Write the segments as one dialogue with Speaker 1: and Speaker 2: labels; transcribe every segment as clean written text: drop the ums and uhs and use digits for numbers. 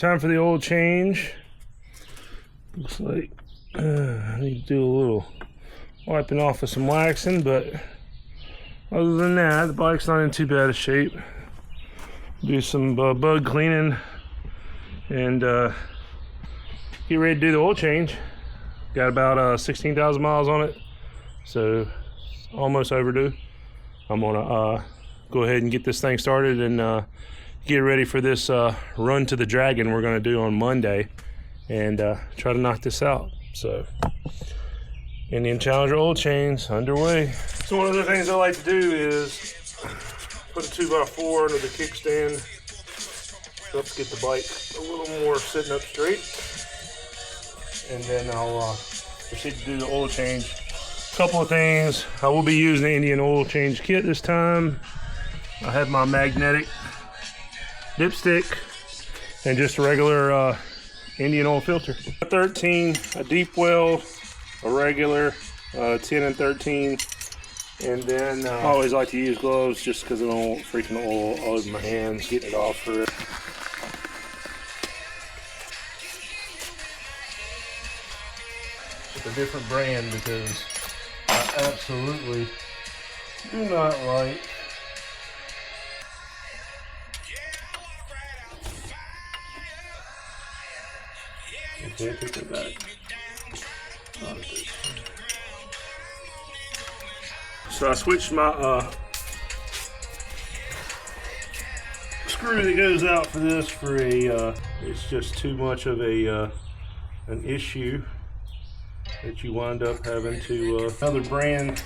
Speaker 1: time for the oil change. Looks like I need to do a little wiping off with some waxing, but other than that, the bike's not in too bad a shape. Do some bug cleaning and get ready to do the oil change. Got about 16,000 miles on it, so almost overdue. I'm gonna go ahead and get this thing started and get ready for this run to the Dragon we're gonna do on Monday, and try to knock this out. So, Indian Challenger oil change underway. So one of the things I like to do is put a 2x4 under the kickstand. Helps get the bike a little more sitting up straight. And then I'll proceed to do the oil change. A couple of things. I will be using the Indian oil change kit this time. I have my magnetic dipstick and just a regular Indian oil filter. A 13, a deep well, a regular 10 and 13, and then I always like to use gloves just because I don't want freaking oil all over my hands, getting it off for it. It's a different brand because I absolutely do not like okay, take it back. So I switched my screw that goes out for this for a it's just too much of a an issue that you wind up having to another brand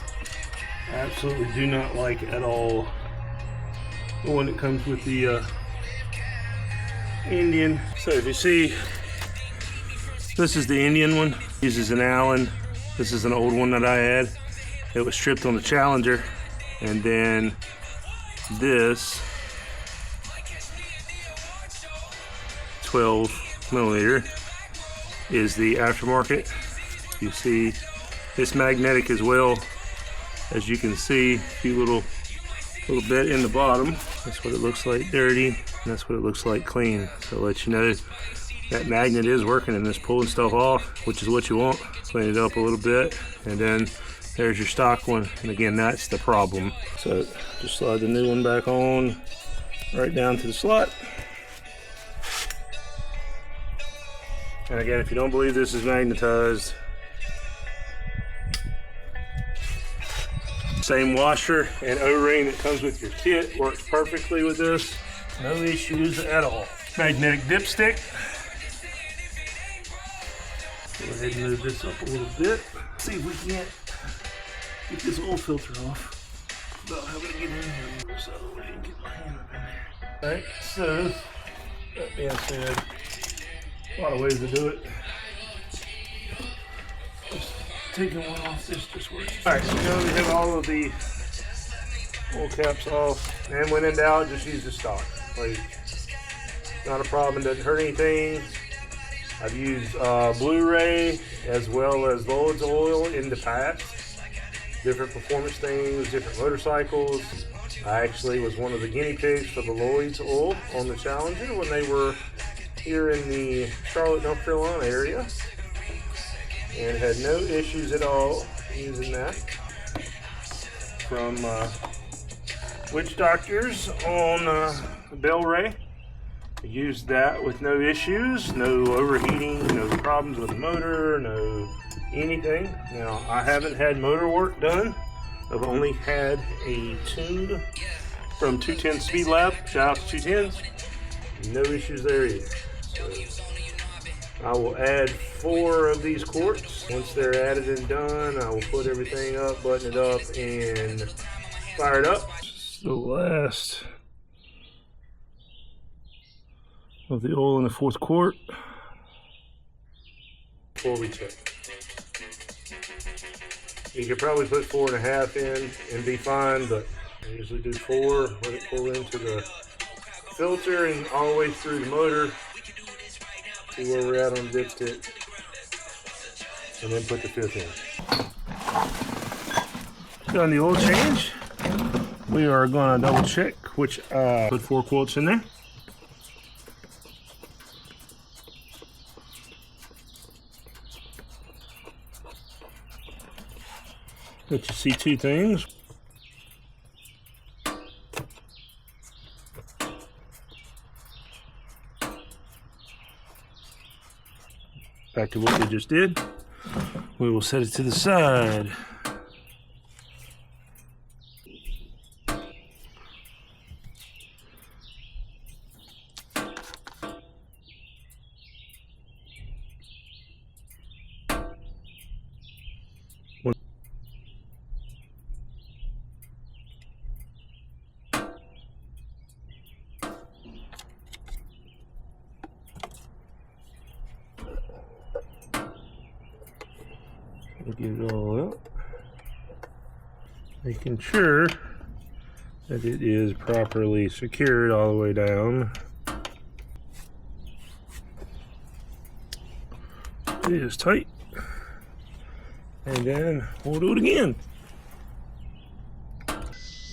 Speaker 1: I absolutely do not like at all. The one that comes with the Indian. So if you see, this is the Indian one. Uses an Allen. This is an old one that I had. It was stripped on the Challenger, and then this 12 millimeter is the aftermarket. You see it's magnetic as well, as you can see a few little bit in the bottom. That's what it looks like dirty, and that's what it looks like clean. So I'll let you know that magnet is working and it's pulling stuff off, which is what you want. Clean it up a little bit, and then there's your stock one, and again, that's the problem. So just slide the new one back on right down to the slot. And again, if you don't believe this is magnetized, same washer and O-ring that comes with your kit works perfectly with this. No issues at all. Magnetic dipstick. Go ahead and move this up a little bit. See if we can't get this oil filter off without having to get in here so I can get my hand up in there. Alright, so that being said, a lot of ways to do it. Just taking one off this just works. Alright, so now we have all of the oil caps off, and when in doubt, just use the stock. Like, not a problem, doesn't hurt anything. I've used Blu-ray as well as Lloyd's oil in the past. Different performance things, different motorcycles. I actually was one of the guinea pigs for the Lloyd's oil on the Challenger when they were here in the Charlotte, North Carolina area, and had no issues at all using that. From Witch Doctors on Bel-Ray. I used that with no issues, no overheating, no problems with the motor, no anything. Now, I haven't had motor work done. I've only had a tune from 210 Speed Lab. Shout out to 210s. No issues there either. So I will add 4 of these quarts. Once they're added and done, I will put everything up, button it up, and fire it up. The last of the oil in the 4th quart before we check. You could probably put 4.5 in and be fine, but I usually do 4, let it pull into the filter and all the way through the motor, see where we're at on the dipstick, and then put the 5th in. Done the oil change. We are going to double check, which put 4 quarts in there. Let you see two things. Back to what we just did. We will set it to the side. Get it all up, making sure that it is properly secured all the way down. It is tight, and then we'll do it again.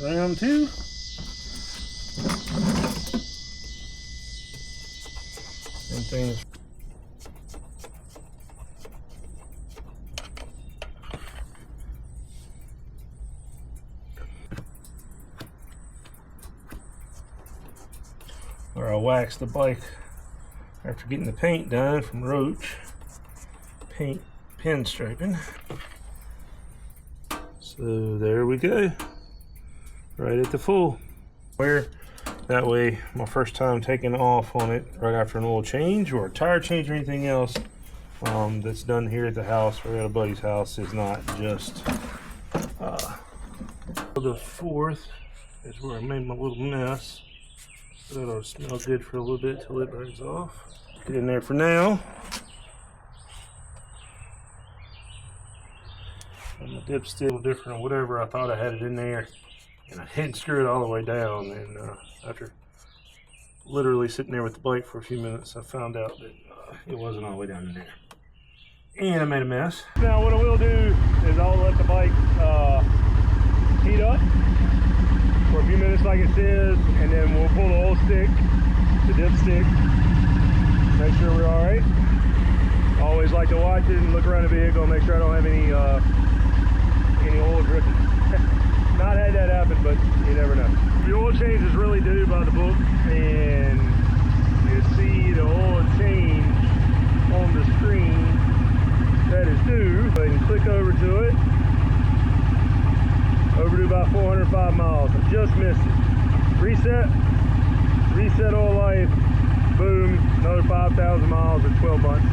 Speaker 1: Round two. And things. Where I waxed the bike after getting the paint done from Roach paint pin striping. So there we go, right at the full. Where that way my first time taking off on it right after an oil change or a tire change or anything else that's done here at the house or at a buddy's house is not just the fourth is where I made my little mess. So that'll smell good for a little bit till it burns off. Get in there for now. And the dip's still different or whatever. I thought I had it in there, and I hadn't screwed it all the way down. And after literally sitting there with the bike for a few minutes, I found out that it wasn't all the way down in there. And I made a mess. Now what I will do is I'll let the bike heat up for a few minutes like it says, and then we'll pull the oil stick, the dipstick, make sure we're alright. Always like to watch it and look around the vehicle, make sure I don't have any oil dripping. Not had that happen, but you never know. The oil change is really due by the book, and you see the oil change on the screen that is due. Go ahead and click over to it. Overdue about 405 miles. I just missed it. Reset oil life, boom, another 5,000 miles in 12 months.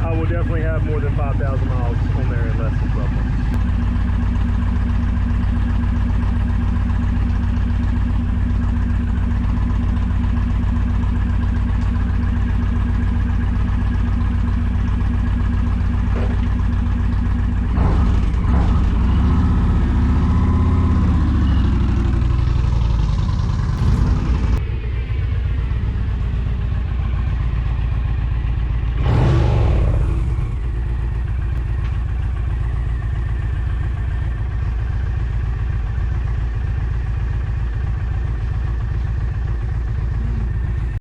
Speaker 1: I will definitely have more than 5,000 miles on there in less than 12 months.